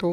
2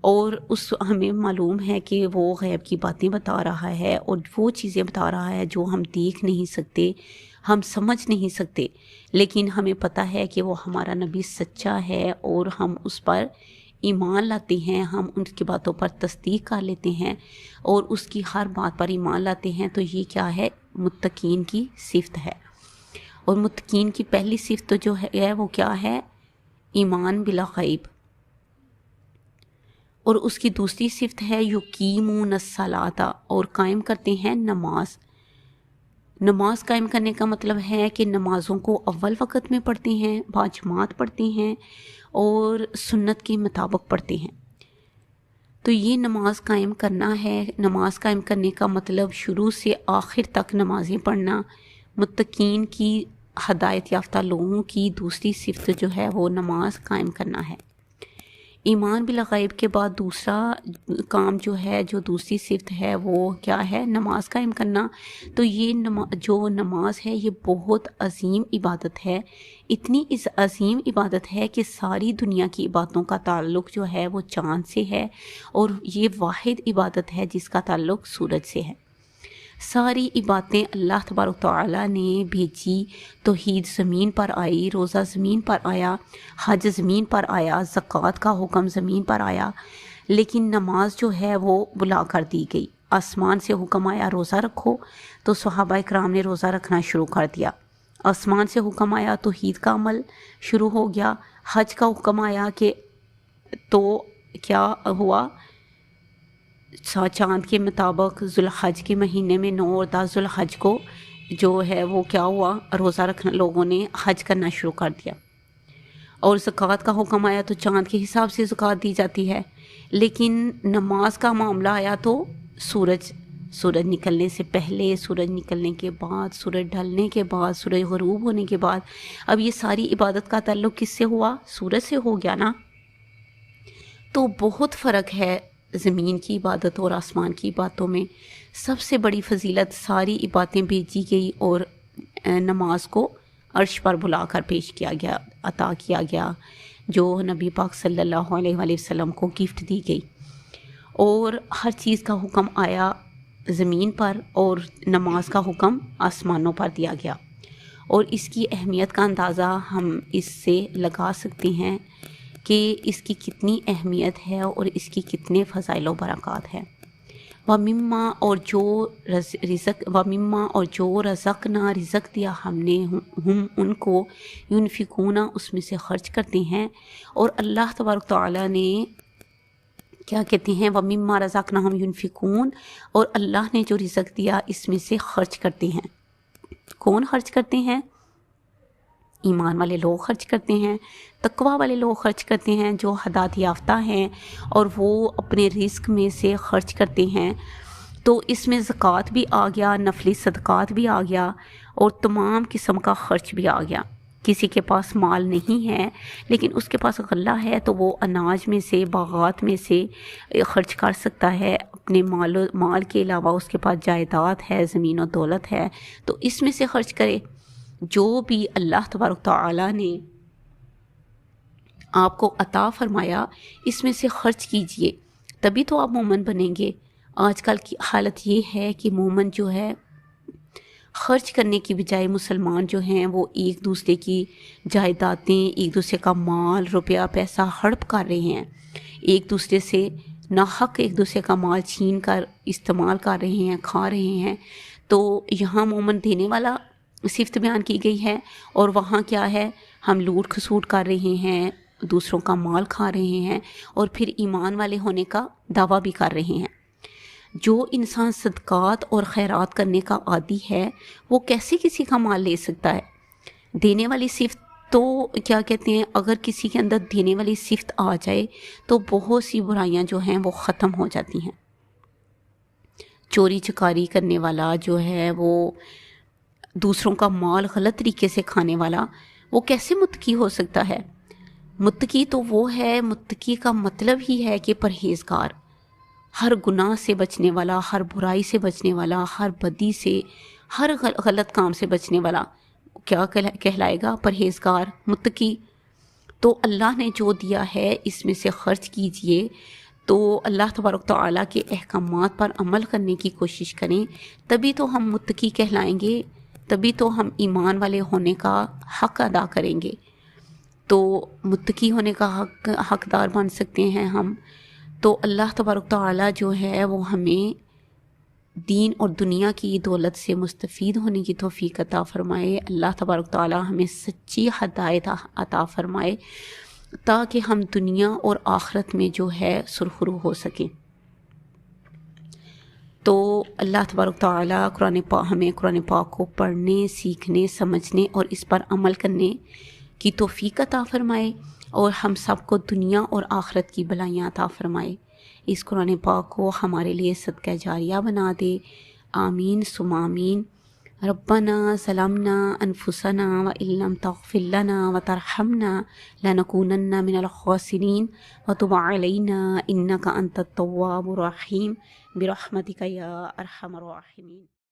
اور اس ہمیں معلوم ہے کہ وہ غیب کی باتیں بتا رہا ہے اور وہ چیزیں بتا رہا ہے جو ہم دیکھ نہیں سکتے، ہم سمجھ نہیں سکتے، لیکن ہمیں پتہ ہے کہ وہ ہمارا نبی سچا ہے اور ہم اس پر ایمان لاتے ہیں، ہم ان کی باتوں پر تصدیق کر لیتے ہیں اور اس کی ہر بات پر ایمان لاتے ہیں۔ تو یہ کیا ہے؟ متقین کی صفت ہے۔ اور متقین کی پہلی صفت جو ہے وہ کیا ہے؟ ایمان بالغیب۔ اور اس کی دوسری صفت ہے یقیمون الصلاۃ، اور قائم کرتے ہیں نماز۔ نماز قائم کرنے کا مطلب ہے کہ نمازوں کو اول وقت میں پڑھتے ہیں، باجماعت پڑھتے ہیں اور سنت کے مطابق پڑھتے ہیں۔ تو یہ نماز قائم کرنا ہے۔ نماز قائم کرنے کا مطلب شروع سے آخر تک نمازیں پڑھنا۔ متقین کی، ہدایت یافتہ لوگوں کی دوسری صفت جو ہے وہ نماز قائم کرنا ہے۔ ایمان بالغیب کے بعد دوسرا کام جو ہے، جو دوسری صفت ہے وہ کیا ہے؟ نماز قائم کرنا۔ تو یہ جو نماز ہے یہ بہت عظیم عبادت ہے، اتنی عظیم عبادت ہے کہ ساری دنیا کی عبادتوں کا تعلق جو ہے وہ چاند سے ہے، اور یہ واحد عبادت ہے جس کا تعلق سورج سے ہے۔ ساری عبادتیں اللہ تبارک تعالیٰ نے بھیجی، توحید زمین پر آئی، روزہ زمین پر آیا، حج زمین پر آیا، زکوٰۃ کا حکم زمین پر آیا، لیکن نماز جو ہے وہ بلا کر دی گئی۔ آسمان سے حکم آیا روزہ رکھو تو صحابہ کرام نے روزہ رکھنا شروع کر دیا۔ آسمان سے حکم آیا توحید کا عمل شروع ہو گیا۔ حج کا حکم آیا کہ تو کیا ہوا؟ چاند کے مطابق ذوالحج کے مہینے میں 9 اور 10 ذوالحج کو جو ہے وہ کیا ہوا؟ روزہ رکھنا، لوگوں نے حج کرنا شروع کر دیا۔ اور زکوٰۃ کا حکم آیا تو چاند کے حساب سے زکوٰۃ دی جاتی ہے، لیکن نماز کا معاملہ آیا تو سورج نکلنے سے پہلے، سورج نکلنے کے بعد، سورج ڈھلنے کے بعد، سورج غروب ہونے کے بعد، اب یہ ساری عبادت کا تعلق کس سے ہوا؟ سورج سے ہو گیا نا۔ تو بہت فرق ہے زمین کی عبادت اور آسمان کی عبادتوں میں۔ سب سے بڑی فضیلت، ساری عبادتیں بھیجی گئی اور نماز کو عرش پر بلا کر پیش کیا گیا، عطا کیا گیا، جو نبی پاک صلی اللہ علیہ وآلہ وسلم کو گفٹ دی گئی، اور ہر چیز کا حکم آیا زمین پر اور نماز کا حکم آسمانوں پر دیا گیا۔ اور اس کی اہمیت کا اندازہ ہم اس سے لگا سکتے ہیں کہ اس کی کتنی اہمیت ہے اور اس کی کتنے فضائل و برکات ہیں۔ وَمِمَّا اور جو رزقنا رزق دیا ہم نے، ہم ان کو ينفقون اس میں سے خرچ کرتے ہیں۔ اور اللہ تبارک تعالیٰ نے کیا کہتے ہیں؟ وَمِمَّا رَزَقْنَاهُمْ يُنْفِقُونَ، اور اللہ نے جو رزق دیا اس میں سے خرچ کرتے ہیں۔ کون خرچ کرتے ہیں؟ ایمان والے لوگ خرچ کرتے ہیں، تقوی والے لوگ خرچ کرتے ہیں، جو ہدایت یافتہ ہیں اور وہ اپنے رزق میں سے خرچ کرتے ہیں۔ تو اس میں زکوٰۃ بھی آ گیا، نفلی صدقات بھی آ گیا، اور تمام قسم کا خرچ بھی آ گیا۔ کسی کے پاس مال نہیں ہے لیکن اس کے پاس غلہ ہے تو وہ اناج میں سے، باغات میں سے خرچ کر سکتا ہے۔ اپنے مال کے علاوہ اس کے پاس جائیداد ہے، زمین و دولت ہے، تو اس میں سے خرچ کرے۔ جو بھی اللہ تبارک تعالیٰ نے آپ کو عطا فرمایا اس میں سے خرچ کیجئے، تبھی تو آپ مومن بنیں گے۔ آج کل کی حالت یہ ہے کہ مومن جو ہے خرچ کرنے کی بجائے مسلمان جو ہیں وہ ایک دوسرے کی جائیدادیں، ایک دوسرے کا مال، روپیہ پیسہ ہڑپ کر رہے ہیں، ایک دوسرے سے ناحق ایک دوسرے کا مال چھین کر استعمال کر رہے ہیں، کھا رہے ہیں۔ تو یہاں مومن دینے والا صفت بیان کی گئی ہے، اور وہاں کیا ہے؟ ہم لوٹ کھسوٹ کر رہے ہیں، دوسروں کا مال کھا رہے ہیں، اور پھر ایمان والے ہونے کا دعویٰ بھی کر رہے ہیں۔ جو انسان صدقات اور خیرات کرنے کا عادی ہے وہ کیسے کسی کا مال لے سکتا ہے؟ دینے والی صفت تو کیا کہتے ہیں، اگر کسی کے اندر دینے والی صفت آ جائے تو بہت سی برائیاں جو ہیں وہ ختم ہو جاتی ہیں۔ چوری چکاری کرنے والا جو ہے، وہ دوسروں کا مال غلط طریقے سے کھانے والا، وہ کیسے متقی ہو سکتا ہے؟ متقی تو وہ ہے، متقی کا مطلب ہی ہے کہ پرہیزگار، ہر گناہ سے بچنے والا، ہر برائی سے بچنے والا، ہر بدی سے، ہر غلط کام سے بچنے والا کیا کہلائے گا؟ پرہیزگار، متقی۔ تو اللہ نے جو دیا ہے اس میں سے خرچ کیجئے، تو اللہ تبارک و تعالیٰ کے احکامات پر عمل کرنے کی کوشش کریں، تبھی تو ہم متقی کہلائیں گے، تبھی تو ہم ایمان والے ہونے کا حق ادا کریں گے، تو متقی ہونے کا حقدار بن سکتے ہیں ہم۔ تو اللہ تبارک و تعالیٰ جو ہے وہ ہمیں دین اور دنیا کی دولت سے مستفید ہونے کی توفیق عطا فرمائے۔ اللہ تبارک و تعالیٰ ہمیں سچی ہدایت عطا فرمائے تاکہ ہم دنیا اور آخرت میں جو ہے سرخرو ہو سکیں۔ تو اللہ تبارک و تعالیٰ ہمیں قرآن پاک کو پڑھنے، سیکھنے، سمجھنے اور اس پر عمل کرنے کی توفیق عطا فرمائے، اور ہم سب کو دنیا اور آخرت کی بھلائیاں عطا فرمائے۔ اس قرآن پاک کو ہمارے لیے صدقہ جاریہ بنا دے، آمین ثم آمین۔ ربنا ظلمنا انفسنا وان لم تغفر لنا وترحمنا لنكونن من الخاسرین وتب علینا انک انت التواب الرحیم برحمتک یا ارحم الراحمین۔